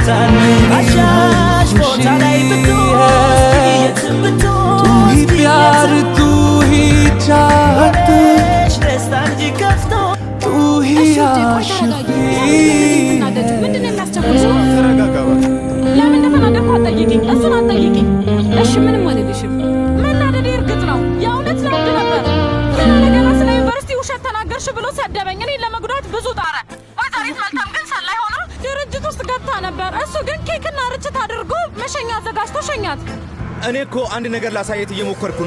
ቦታን አሻሽ ቦታ ላይ ብትወስድ የትም ብትወስድ प्यार तू ही चाहत ደስታ እንጂ ከፍቶ तू ही आशिकी ምንድነው የሚያስቸኩልሽ? ለምን እንደተናደድኩ አትጠይቂኝ፣ እሱን አትጠይቂኝ። እሺ ምንም አልልሽም። መናደዴ እርግጥ ነው የእውነት ናድ ነበር። እንደገና ስለ ዩኒቨርሲቲ ውሸት ተናገርሽ ብሎ ሰደበኝ። እኔን ለመጉዳት ብዙ ጣረ። ወይዘሪት መልካም ግን ሰላይ ሆኖ ድርጅት ውስጥ ገብታ ነበር። እሱ ግን ኬክና ርችት አድርጎ መሸኛ አዘጋጅቶ ሸኛት። እኔ እኮ አንድ ነገር ላሳየት እየሞከርኩ